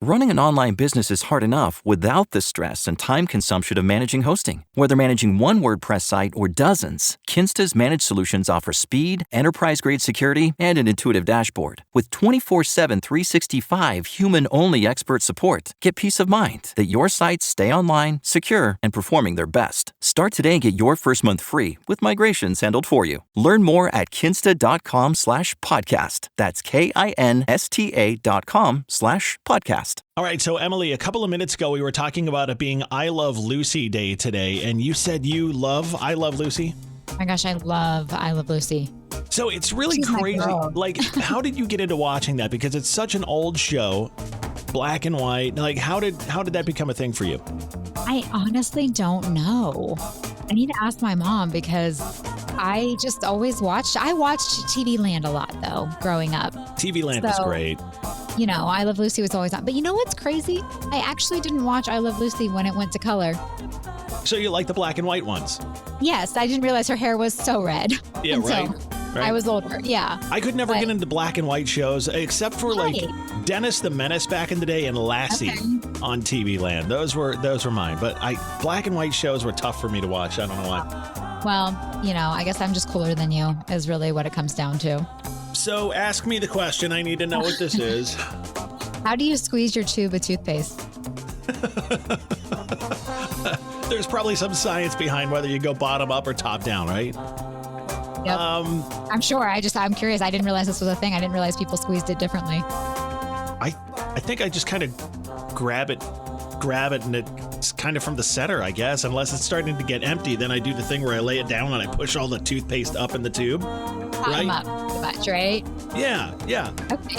Running an online business is hard enough without the stress and time consumption of managing hosting. Whether managing one WordPress site or dozens, Kinsta's managed solutions offer speed, enterprise-grade security, and an intuitive dashboard. With 24/7 365 human-only expert support, get peace of mind that your sites stay online, secure, and performing their best. Start today and get your first month free with migrations handled for you. Learn more at kinsta.com/podcast. That's KINSTA.com/podcast. All right, so Emily, a couple of minutes ago, we were talking about it being I Love Lucy Day today, and you said you love I Love Lucy? Oh my gosh, I love Lucy. So it's really She's my crazy. girl. Like, how did you get into watching that? Because it's such an old show, black and white. Like, how did that become a thing for you? I honestly don't know. I need to ask my mom because I just always watched. I watched TV Land a lot, though, growing up. TV Land is great. You know, I Love Lucy was always on. But you know what's crazy? I actually didn't watch I Love Lucy when it went to color. So you like the black and white ones? Yes, I didn't realize her hair was so red. Yeah, right. I was older, yeah. I could never get into black and white shows except for like Dennis the Menace back in the day and Lassie on TV Land. Those were mine. But black and white shows were tough for me to watch. I don't know why. Well, you know, I guess I'm just cooler than you is really what it comes down to. So ask me the question. I need to know what this is. How do you squeeze your tube of toothpaste? There's probably some science behind whether you go bottom up or top down, right? Yep. I'm sure. I'm curious. I didn't realize this was a thing. I didn't realize people squeezed it differently. I think I just kind of grab it and it's kind of from the center, I guess. Unless it's starting to get empty, then I do the thing where I lay it down and I push all the toothpaste up in the tube. Bottom up, pretty much, right? Yeah. Okay.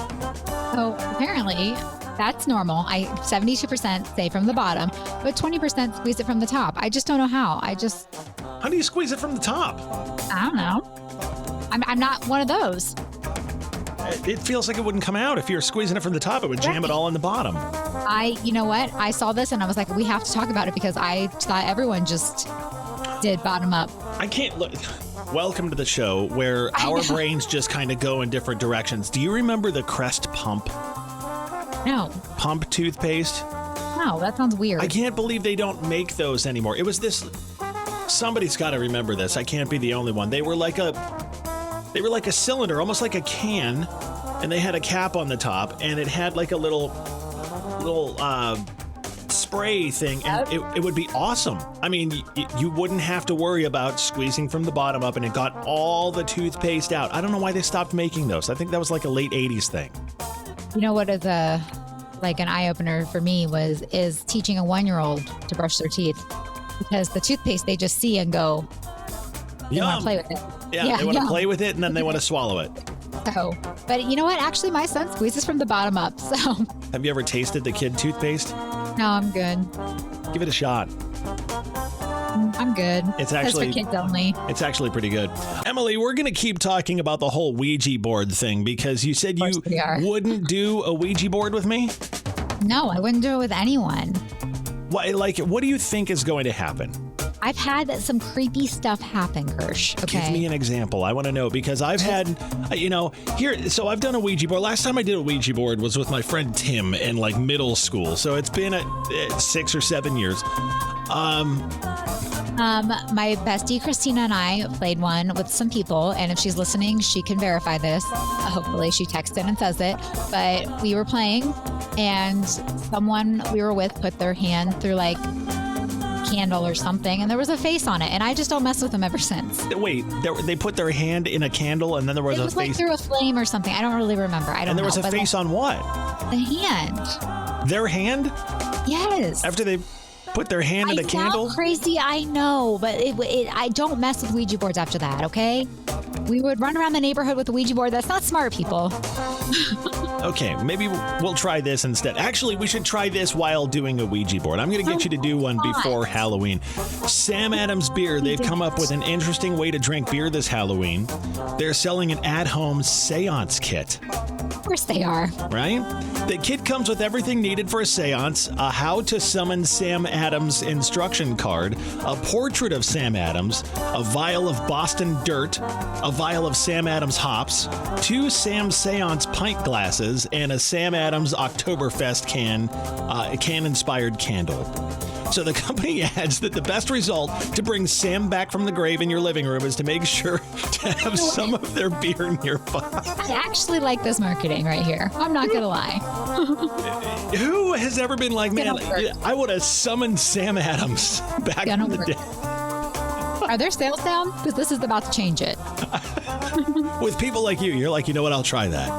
So apparently that's normal. 72% say from the bottom, but 20% squeeze it from the top. I just don't know how. How do you squeeze it from the top? I don't know. I'm not one of those. It feels like it wouldn't come out. If you're squeezing it from the top, it would jam it all in the bottom. You know what? I saw this and I was like, we have to talk about it because I thought everyone just did bottom up. I can't look. Welcome to the show where our brains just kind of go in different directions. Do you remember the Crest Pump? No. Pump toothpaste? No, that sounds weird. I can't believe they don't make those anymore. It was this. Somebody's got to remember this. I can't be the only one. They were like a cylinder, almost like a can, and they had a cap on the top, and it had like a little spray thing, and it would be awesome. I mean, you wouldn't have to worry about squeezing from the bottom up, and it got all the toothpaste out. I don't know why they stopped making those. I think that was like a late 80s thing. You know what is an eye-opener for me is teaching a 1-year-old to brush their teeth, because the toothpaste they just see and go, they want to play with it. Yeah, they want to play with it, and then they want to swallow it. So, but you know what? Actually, my son squeezes from the bottom up. So, have you ever tasted the kid toothpaste? No, I'm good. Give it a shot. I'm good. It's actually for kids only. It's actually pretty good. Emily, we're going to keep talking about the whole Ouija board thing because you said you wouldn't do a Ouija board with me? No, I wouldn't do it with anyone. What do you think is going to happen? I've had some creepy stuff happen, Kirsch. Okay. Give me an example. I want to know because I've had, so I've done a Ouija board. Last time I did a Ouija board was with my friend Tim in like middle school. So it's been 6 or 7 years. My bestie Christina and I played one with some people, and if she's listening, she can verify this. Hopefully she texted and says it. But we were playing, and someone we were with put their hand through like candle or something, and there was a face on it, and I just don't mess with them ever since. Wait, they put their hand in a candle, and then there was a face? It was like through a flame or something. I don't really remember. And there was a face on what? The hand. Their hand? Yes. After they put their hand in a candle? Crazy, I know, but I don't mess with Ouija boards after that, okay? We would run around the neighborhood with a Ouija board. That's not smart, people. Okay, maybe we'll try this instead. Actually, we should try this while doing a Ouija board. I'm going to get you to do one before Halloween. Sam Adams Beer, they've come up with an interesting way to drink beer this Halloween. They're selling an at-home seance kit. Of course they are. Right? The kit comes with everything needed for a seance, a how to summon Sam Adams instruction card, a portrait of Sam Adams, a vial of Boston dirt, a vial of Sam Adams hops, 2 Sam Seance pint glasses, and a Sam Adams Oktoberfest can-inspired candle. So the company adds that the best result to bring Sam back from the grave in your living room is to make sure to have some of their beer nearby. I actually like this marketing right here. I'm not going to lie. Who has ever been like, man, I would have summoned Sam Adams back in the day? Are there sales down? Because this is about to change it. With people like you, you're like, you know what? I'll try that.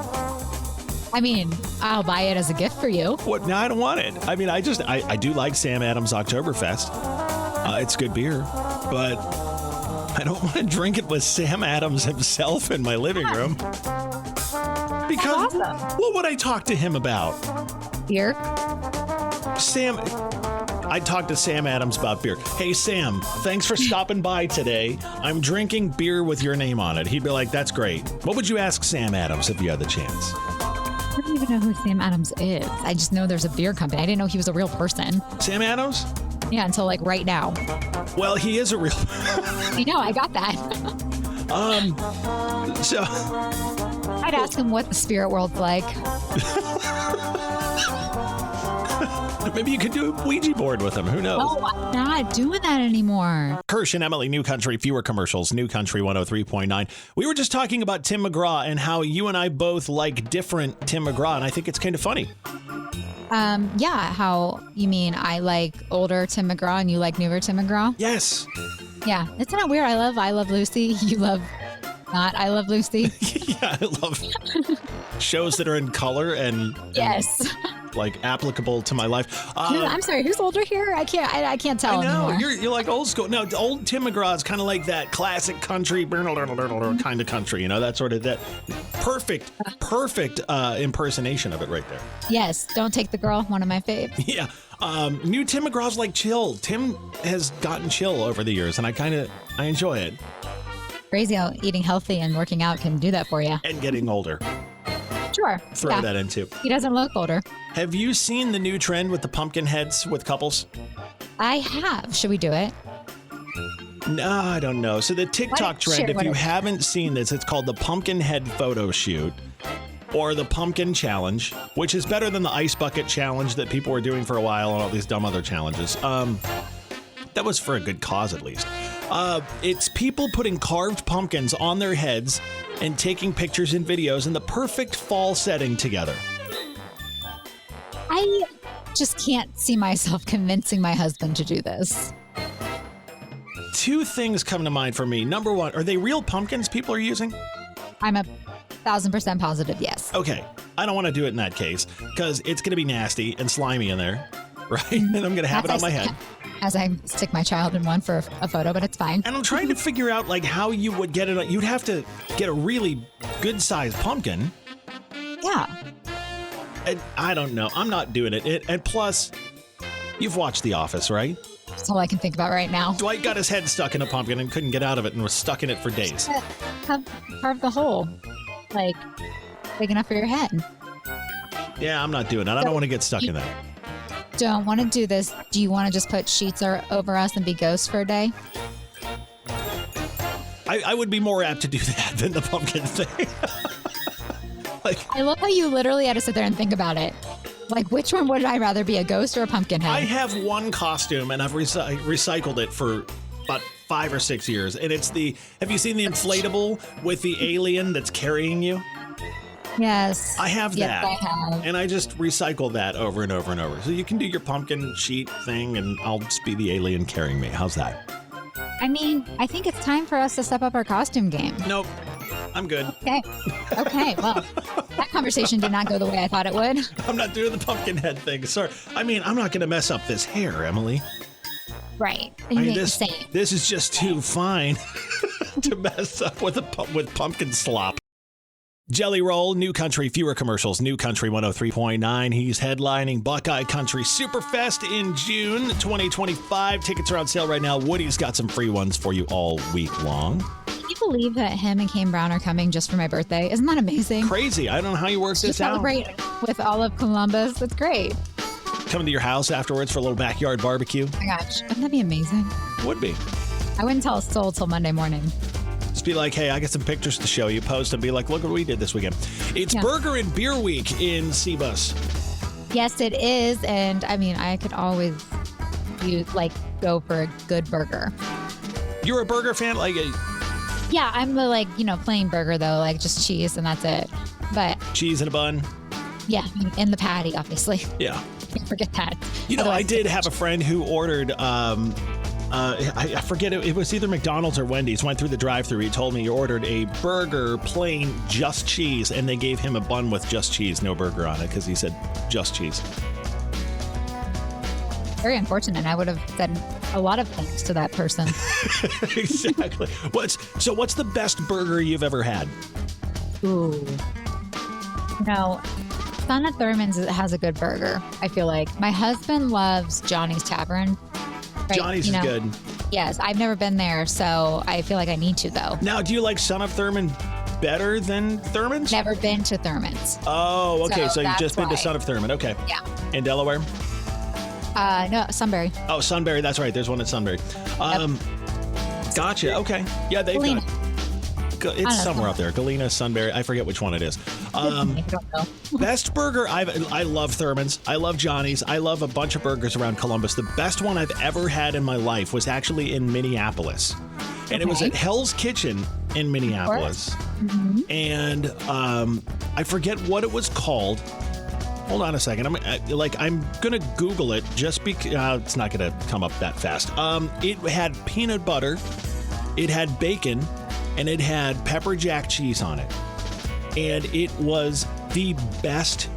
I mean, I'll buy it as a gift for you. What? No, I don't want it. I mean, I do like Sam Adams Oktoberfest. It's good beer, but I don't want to drink it with Sam Adams himself in my living room. Because what would I talk to him about? Beer? I talked to Sam Adams about beer. Hey, Sam, thanks for stopping by today. I'm drinking beer with your name on it. He'd be like, that's great. What would you ask Sam Adams if you had the chance? I don't even know who Sam Adams is. I just know there's a beer company. I didn't know he was a real person. Sam Adams? Yeah, until like right now. Well, he is a real I know, I got that. So I'd ask him what the spirit world's like. Maybe you could do a Ouija board with him. Who knows? Oh, I'm not doing that anymore. Kirsch and Emyle, New Country, fewer commercials, New Country 103.9. We were just talking about Tim McGraw and how you and I both like different Tim McGraw, and I think it's kind of funny. Yeah, how you mean I like older Tim McGraw and you like newer Tim McGraw? Yes. Yeah, isn't it weird? I love Lucy. You love not I Love Lucy. Yeah, I love shows that are in color and yes, like applicable to my life. I'm sorry, who's older here? I can't tell I know anymore. you're like old school. No, old Tim McGraw is kind of like that classic country kind of country. You know, that sort of that perfect impersonation of it right there. Yes, Don't Take the Girl, one of my faves. Yeah. New Tim McGraw's like chill. Tim has gotten chill over the years, and I enjoy it. Crazy how eating healthy and working out can do that for you. And getting older. Sure. Throw that in too. He doesn't look older. Have you seen the new trend with the pumpkin heads with couples? I have. Should we do it? No, I don't know. So the TikTok trend, if you haven't seen this, it's called the pumpkin head photo shoot or the pumpkin challenge, which is better than the ice bucket challenge that people were doing for a while and all these dumb other challenges. That was for a good cause, at least. It's people putting carved pumpkins on their heads and taking pictures and videos in the perfect fall setting together. I just can't see myself convincing my husband to do this. Two things come to mind for me. Number one, are they real pumpkins people are using? I'm 1,000% positive, yes. Okay. I don't want to do it in that case because it's going to be nasty and slimy in there, right? And I'm going to have it on my head. As I stick my child in one for a photo, but it's fine. And I'm trying to figure out like how you would get it. You'd have to get a really good sized pumpkin. Yeah. And I don't know. I'm not doing it. And plus, you've watched The Office, right? That's all I can think about right now. Dwight got his head stuck in a pumpkin and couldn't get out of it and was stuck in it for days. Carve the hole, like big enough for your head. Yeah, I'm not doing it. I don't want to get stuck in that. Don't want to do this. Do you want to just put sheets over us and be ghosts for a day? I would be more apt to do that than the pumpkin thing. I love how you literally had to sit there and think about it. Like, which one would I rather be, a ghost or a pumpkin head? I have one costume, and I've recycled it for about 5 or 6 years. And it's have you seen the inflatable with the alien that's carrying you? Yes. I have that. Yes, I have. And I just recycle that over and over and over. So you can do your pumpkin sheet thing, and I'll just be the alien carrying me. How's that? I mean, I think it's time for us to step up our costume game. Nope. I'm good. Okay. Well, that conversation did not go the way I thought it would. I'm not doing the pumpkin head thing. Sorry. I mean, I'm not going to mess up this hair, Emily. Right. This is just too fine to mess up with pumpkin slop. Jelly Roll, New Country, fewer commercials, New Country 103.9. He's headlining Buckeye Country Superfest in June 2025. Tickets are on sale right now. Woody's got some free ones for you all week long. Can you believe that him and Kane Brown are coming just for my birthday? Isn't that amazing? Crazy. I don't know how you work this out. Celebrate with all of Columbus. That's great. Coming to your house afterwards for a little backyard barbecue. Oh my gosh. Wouldn't that be amazing? Would be. I wouldn't tell a soul till Monday morning. Just be like, hey, I got some pictures to show you. Post and be like, look what we did this weekend. It's Burger and Beer Week in Cbus. Yes, it is. And I mean, I could always go for a good burger. You're a burger fan? Yeah, I'm the plain burger though, like just cheese and that's it. But cheese in a bun? Yeah, in the patty, obviously. Yeah. Can't forget that. I did have a friend who ordered, I forget, it was either McDonald's or Wendy's, went through the drive-thru. He told me he ordered a burger, plain, just cheese, and they gave him a bun with just cheese, no burger on it, because he said just cheese. Very unfortunate. I would have said a lot of thanks to that person. Exactly. What's the best burger you've ever had? Ooh. Son of Thurman's has a good burger, I feel like. My husband loves Johnny's Tavern. Right? Johnny's is good. Yes, I've never been there, so I feel like I need to go. Now, do you like Son of Thurman better than Thurman's? Never been to Thurman's. Oh, okay. So you've just been to Son of Thurman. Okay. Yeah. In Delaware? No, Sunbury. Oh, Sunbury. That's right. There's one in Sunbury. Yep. Gotcha. Okay. Yeah, they've Galena. got... It's somewhere up there. Galena, Sunbury. I forget which one it is. I don't know. Best burger. I love Thurman's. I love Johnny's. I love a bunch of burgers around Columbus. The best one I've ever had in my life was actually in Minneapolis. And it was at Hell's Kitchen in Minneapolis. Mm-hmm. And I forget what it was called. Hold on a second. I'm going to Google it just because it's not going to come up that fast. It had peanut butter, it had bacon, and it had pepper jack cheese on it. And it was the best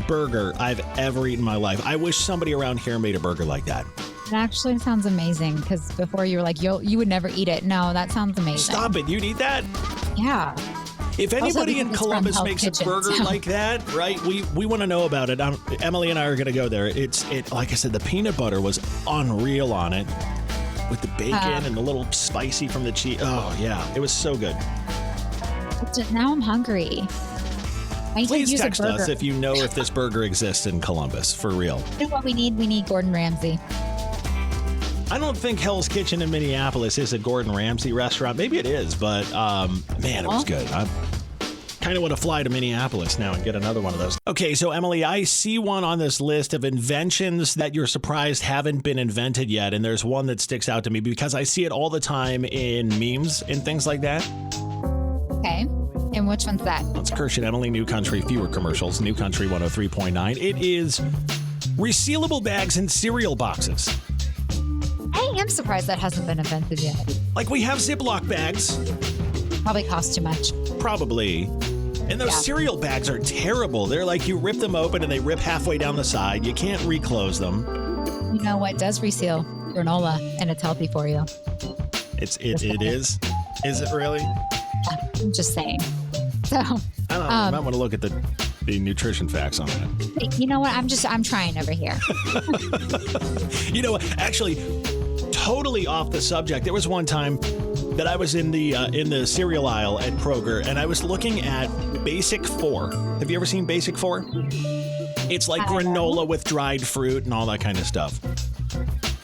burger I've ever eaten in my life. I wish somebody around here made a burger like that. It actually sounds amazing because before you were like, you would never eat it. No, that sounds amazing. Stop it. You'd eat that? Yeah. If anybody in Columbus makes a burger like that, right, we want to know about it. Emily and I are going to go there. Like I said, the peanut butter was unreal on it with the bacon and the little spicy from the cheese. Oh, yeah. It was so good. Now I'm hungry. Please text us if you know if this burger exists in Columbus, for real. You know what we need? We need Gordon Ramsay. I don't think Hell's Kitchen in Minneapolis is a Gordon Ramsay restaurant. Maybe it is, but man, it was good. I kind of want to fly to Minneapolis now and get another one of those. Okay, so Emily, I see one on this list of inventions that you're surprised haven't been invented yet, and there's one that sticks out to me because I see it all the time in memes and things like that. Okay, and which one's that? It's Kirsch and Emily, New Country, fewer commercials, New Country 103.9. It is resealable bags and cereal boxes. I am surprised that hasn't been invented yet. Like we have Ziploc bags. Probably cost too much. Probably. And those cereal bags are terrible. They're like you rip them open and they rip halfway down the side. You can't reclose them. You know what does reseal? Granola, and it's healthy for you. It is? Is it really? I'm just saying. So I don't know. I might want to look at the nutrition facts on that. You know what? I'm trying over here. You know what? Actually, totally off the subject. There was one time that I was in the cereal aisle at Kroger, and I was looking at Basic 4. Have you ever seen Basic 4? It's like granola with dried fruit and all that kind of stuff.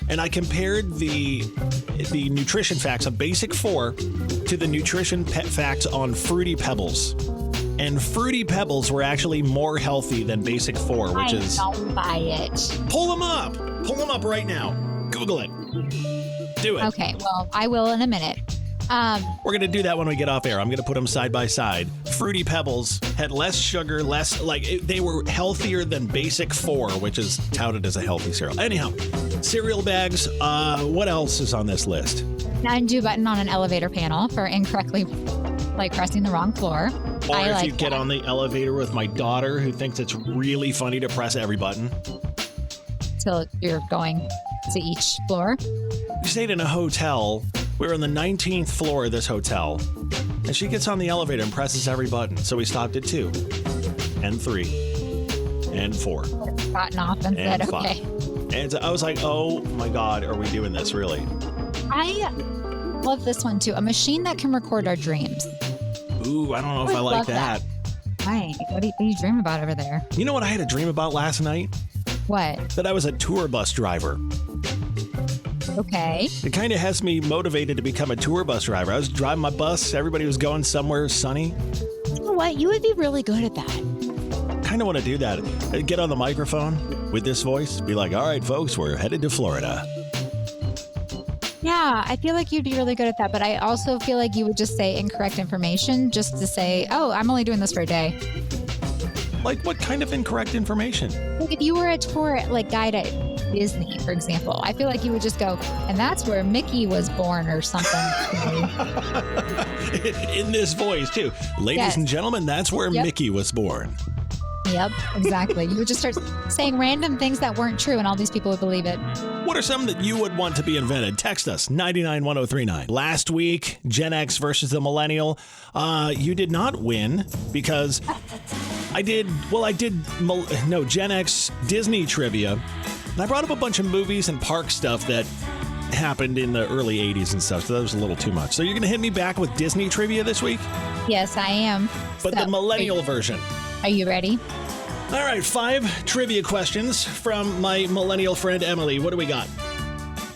And I compared the nutrition facts on Basic 4 to the nutrition facts on Fruity Pebbles. And Fruity Pebbles were actually more healthy than Basic 4, which is... I don't buy it. Pull them up. Pull them up right now. Google it. Do it. Okay, well, I will in a minute. We're going to do that when we get off air. I'm going to put them side by side. Fruity Pebbles had less sugar, they were healthier than Basic 4, which is touted as a healthy cereal. Anyhow, cereal bags. What else is on this list? Undo button on an elevator panel for incorrectly pressing the wrong floor. Or if you get on the elevator with my daughter who thinks it's really funny to press every button. Till you're going to each floor. We stayed in a hotel. We were on the 19th floor of this hotel. And she gets on the elevator and presses every button. So we stopped at 2 and 3 and 4. Gotten off and said, 5. Okay. And I was like, oh my God, are we doing this really? love this one too. A machine that can record our dreams. Ooh, I don't know if I like love that. Why? What do you dream about over there? You know what I had a dream about last night? What? That I was a tour bus driver. Okay. It kind of has me motivated to become a tour bus driver. I was driving my bus. Everybody was going somewhere sunny. You know what? You would be really good at that. Kind of want to do that. I'd get on the microphone with this voice. Be like, all right, folks, we're headed to Florida. Yeah, I feel like you'd be really good at that, but I also feel like you would just say incorrect information just to say, oh, I'm only doing this for a day. Like what kind of incorrect information? Like if you were a tour guide at Disney, for example, I feel like you would just go, and that's where Mickey was born or something. In this voice, too. Ladies and gentlemen, that's where Mickey was born. Yep, exactly. You would just start saying random things that weren't true, and all these people would believe it. What are some that you would want to be invented? Text us, 99109. Last week, Gen X versus the Millennial. You did not win because I did Gen X Disney trivia. And I brought up a bunch of movies and park stuff that happened in the early 80s and stuff, so that was a little too much. So you're going to hit me back with Disney trivia this week? Yes, I am. But the Millennial version. Are you ready? All right, 5 trivia questions from my millennial friend Emily. What do we got?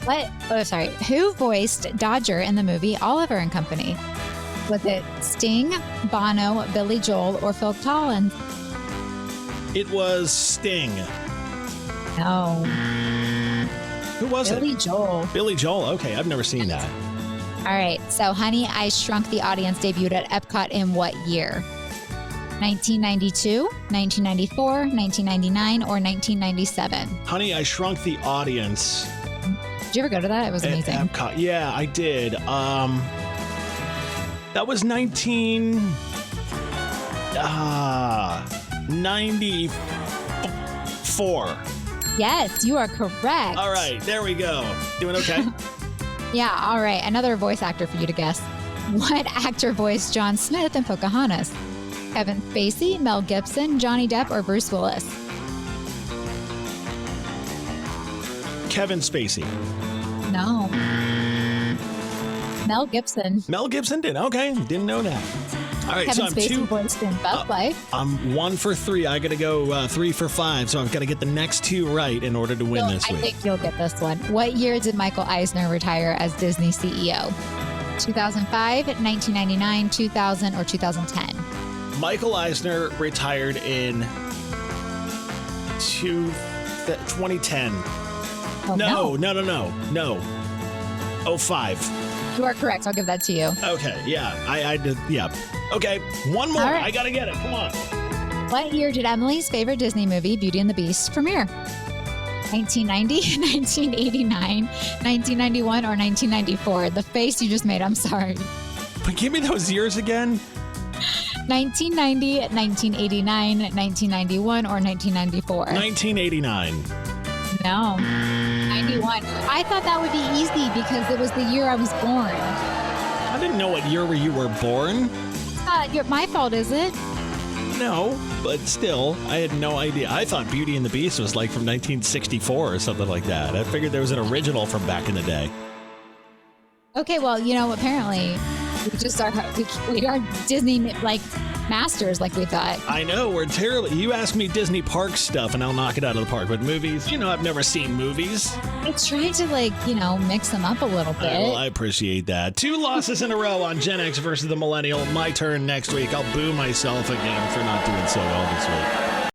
What? Oh, sorry. Who voiced Dodger in the movie Oliver and Company? Was it Sting, Bono, Billy Joel, or Phil Collins? It was Sting. No. Who was Billy it? Joel. Billy Joel. Okay, I've never seen that. All right. So, Honey, I Shrunk the Audience debuted at Epcot in what year? 1992, 1994, 1999, or 1997? Honey, I Shrunk the Audience. Did you ever go to that? It was amazing. At Epcot. Yeah, I did. That was 1994. Yes, you are correct. All right, there we go. Doing okay? Yeah, all right. Another voice actor for you to guess. What actor voiced John Smith in Pocahontas? Kevin Spacey, Mel Gibson, Johnny Depp, or Bruce Willis? Kevin Spacey. No. Mel Gibson. Mel Gibson did. Okay, didn't know that. All right, Kevin so I'm Spacey voiced in Bug Life. I'm 1 for 3. I got to go 3 for 5, so I've got to get the next 2 right in order to win this week. I think you'll get this one. What year did Michael Eisner retire as Disney CEO? 2005, 1999, 2000, or 2010? Michael Eisner retired in 2010. Oh, No. 05. You are correct. I'll give that to you. Okay, yeah. I did, yeah. Okay, one more. Right. I got to get it. Come on. What year did Emily's favorite Disney movie, Beauty and the Beast, premiere? 1990, 1989, 1991, or 1994? The face you just made, I'm sorry. But give me those years again. 1990, 1989, 1991, or 1994? 1989. No. 91. I thought that would be easy because it was the year I was born. I didn't know what year you were born. My fault, is it? No, but still, I had no idea. I thought Beauty and the Beast was like from 1964 or something like that. I figured there was an original from back in the day. Okay, well, apparently we aren't Disney masters like we thought. I know, we're terrible. You ask me Disney park stuff and I'll knock it out of the park. But movies, I've never seen movies. It's trying to mix them up a little bit. Well, I appreciate that. 2 losses in a row on Gen X versus the Millennial. My turn next week. I'll boo myself again for not doing so well this week.